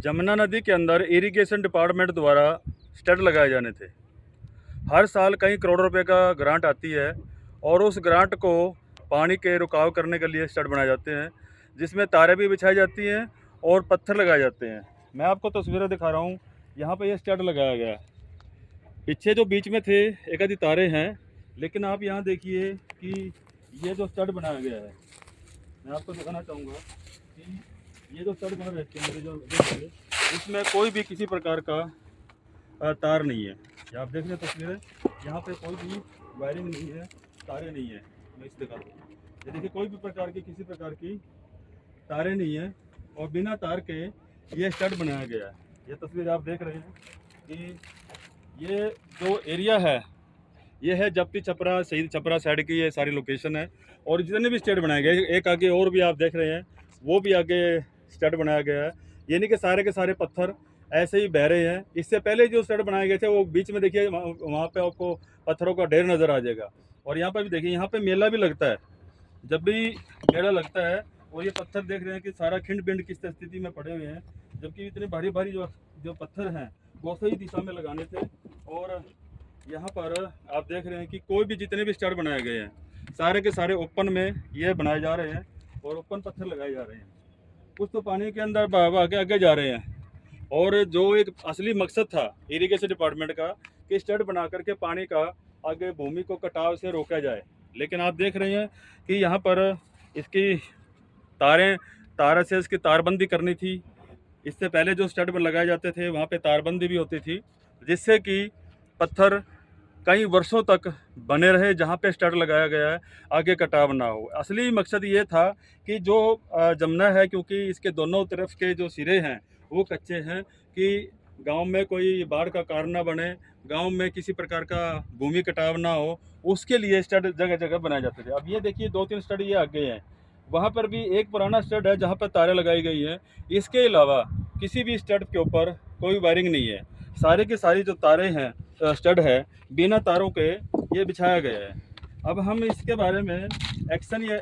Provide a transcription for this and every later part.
जमुना नदी के अंदर इरिगेशन डिपार्टमेंट द्वारा स्टड लगाए जाने थे। हर साल कई करोड़ रुपए का ग्रांट आती है और उस ग्रांट को पानी के रुकाव करने के लिए स्टड बनाए जाते हैं, जिसमें तारें भी बिछाई जाती हैं और पत्थर लगाए जाते हैं। मैं आपको तस्वीरें दिखा रहा हूँ। यहाँ पे ये स्टड लगाया गया है। पीछे जो बीच में थे एक आधी तारें हैं, लेकिन आप यहाँ देखिए कि ये जो स्टड बनाया गया है, मैं आपको दिखाना चाहूँगा कि ये जो स्टड बना रहते हैं जो देखिए, इसमें कोई भी किसी प्रकार का तार नहीं है। ये आप देख रहे हैं तस्वीरें, यहाँ पे कोई भी वायरिंग नहीं है, तारें नहीं है। मैं इस दिखा दूँ, ये देखिए कोई भी प्रकार की किसी प्रकार की तारें नहीं है और बिना तार के ये स्टड बनाया गया है। ये तस्वीर आप देख रहे हैं कि ये जो एरिया है ये है जप्ती छपरा, शहीद छपरा साइड की ये सारी लोकेशन है। और जितने भी स्टड बनाए गए, एक आगे और भी आप देख रहे हैं, वो भी आगे स्टड बनाया गया है। ये नहीं कि सारे के सारे पत्थर ऐसे ही बह रहे हैं। इससे पहले जो स्टड बनाए गए थे वो बीच में देखिए, वहाँ पे आपको पत्थरों का ढेर नज़र आ जाएगा। और यहाँ पर भी देखिए, यहाँ पे मेला भी लगता है। जब भी मेला लगता है और ये पत्थर देख रहे हैं कि सारा खिंड बिंड किस स्थिति में पड़े हुए हैं, जबकि इतने भारी भारी जो पत्थर हैं वो सही दिशा में लगाने थे। और यहाँ पर आप देख रहे हैं कि कोई भी जितने भी स्टड बनाए गए हैं सारे के सारे ओपन में ये बनाए जा रहे हैं और ओपन पत्थर लगाए जा रहे हैं। कुछ तो पानी के अंदर आगे आगे जा रहे हैं। और जो एक असली मकसद था इरिगेशन डिपार्टमेंट का कि स्टड बना करके पानी का आगे भूमि को कटाव से रोका जाए, लेकिन आप देख रहे हैं कि यहाँ पर इसकी तार से इसकी तारबंदी करनी थी। इससे पहले जो स्टड लगाए जाते थे वहाँ पे तारबंदी भी होती थी, जिससे कि पत्थर कई वर्षों तक बने रहे। जहाँ पे स्टड लगाया गया है आगे कटाव ना हो। असली मकसद ये था कि जो जमुना है, क्योंकि इसके दोनों तरफ के जो सिरे हैं वो कच्चे हैं, कि गांव में कोई बाढ़ का कारण ना बने, गांव में किसी प्रकार का भूमि कटाव ना हो, उसके लिए स्टड जगह जगह बनाए जाते थे। अब ये देखिए 2-3 स्टड ये आगे हैं, वहाँ पर भी एक पुराना स्टड है जहाँ पर तारें लगाई गई हैं। इसके अलावा किसी भी स्टड के ऊपर कोई वायरिंग नहीं है। सारे के सारी जो तारें हैं, स्टड है, बिना तारों के ये बिछाया गया है। अब हम इसके बारे में एक्शन या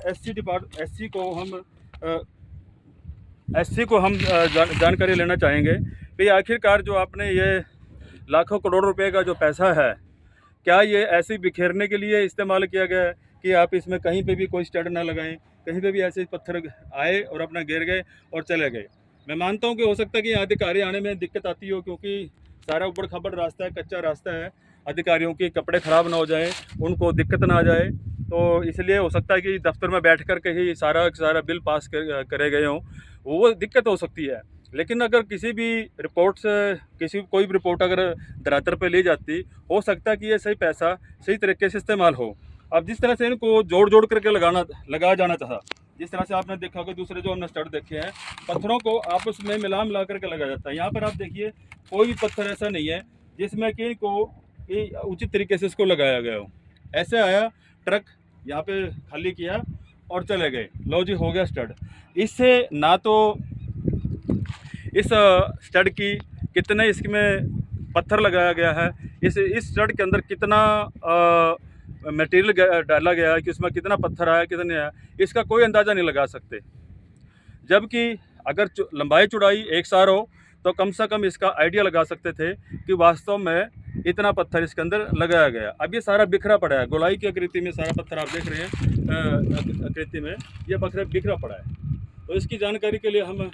एससी को हम जानकारी लेना चाहेंगे कि आखिरकार जो आपने ये लाखों करोड़ रुपए का जो पैसा है, क्या ये ऐसे बिखेरने के लिए इस्तेमाल किया गया है कि आप इसमें कहीं पे भी कोई स्टड ना लगाएं, कहीं पे भी ऐसे पत्थर आए और अपना गिर गए और चले गए। मैं मानता हूं कि हो सकता है कि अधिकारी आने में दिक्कत आती हो, क्योंकि सारा ऊबड़ खाबड़ रास्ता है, कच्चा रास्ता है, अधिकारियों के कपड़े ख़राब ना हो जाए, उनको दिक्कत ना आ जाए, तो इसलिए हो सकता है कि दफ्तर में बैठ कर के ही सारा बिल पास करे गए हों, वो दिक्कत हो सकती है। लेकिन अगर किसी भी रिपोर्ट से कोई भी रिपोर्ट अगर धरातल पे ली जाती, हो सकता है कि ये सही पैसा सही तरीके से इस्तेमाल हो। अब जिस तरह से इनको जोड़ करके लगाया जाना था, जिस तरह से आपने देखा होगा दूसरे जो हमने स्टड देखे हैं, पत्थरों को आपस में मिला करके लगाया जाता है। यहाँ पर आप देखिए कोई भी पत्थर ऐसा नहीं है जिसमें कि उचित तरीके से इसको लगाया गया हो। ऐसे आया ट्रक, यहाँ पे खाली किया और चले गए, लो जी हो गया स्टड। इससे ना तो इस स्टड की कितने इसमें पत्थर लगाया गया है, इस स्टड के अंदर कितना मटेरियल डाला गया है, कि उसमें कितना पत्थर आया कितने आया, इसका कोई अंदाज़ा नहीं लगा सकते। जबकि अगर लंबाई चौड़ाई एक सार हो तो कम से कम इसका आइडिया लगा सकते थे कि वास्तव में इतना पत्थर इसके अंदर लगाया गया। अब ये सारा बिखरा पड़ा है, गोलाई की आकृति में सारा पत्थर आप देख रहे हैं, आकृति में ये बिखरा पड़ा है। तो इसकी जानकारी के लिए हम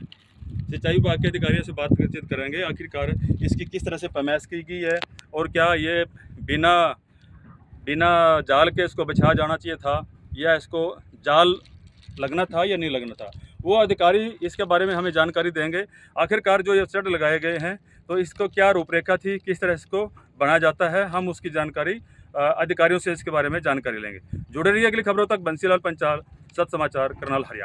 सिंचाई विभाग के अधिकारियों से बातचीत करेंगे, आखिरकार इसकी किस तरह से पैमाइश की गई है और क्या ये बिना जाल के इसको बिछाया जाना चाहिए था या इसको जाल लगना था या नहीं लगना था। वो अधिकारी इसके बारे में हमें जानकारी देंगे। आखिरकार जो ये स्टड लगाए गए हैं तो इसको क्या रूपरेखा थी, किस तरह इसको बनाया जाता है, हम उसकी जानकारी अधिकारियों से इसके बारे में जानकारी लेंगे। जुड़े रहिए अगली खबरों तक। बंसीलाल पंचाल, सत समाचार, करनाल, हरियाणा।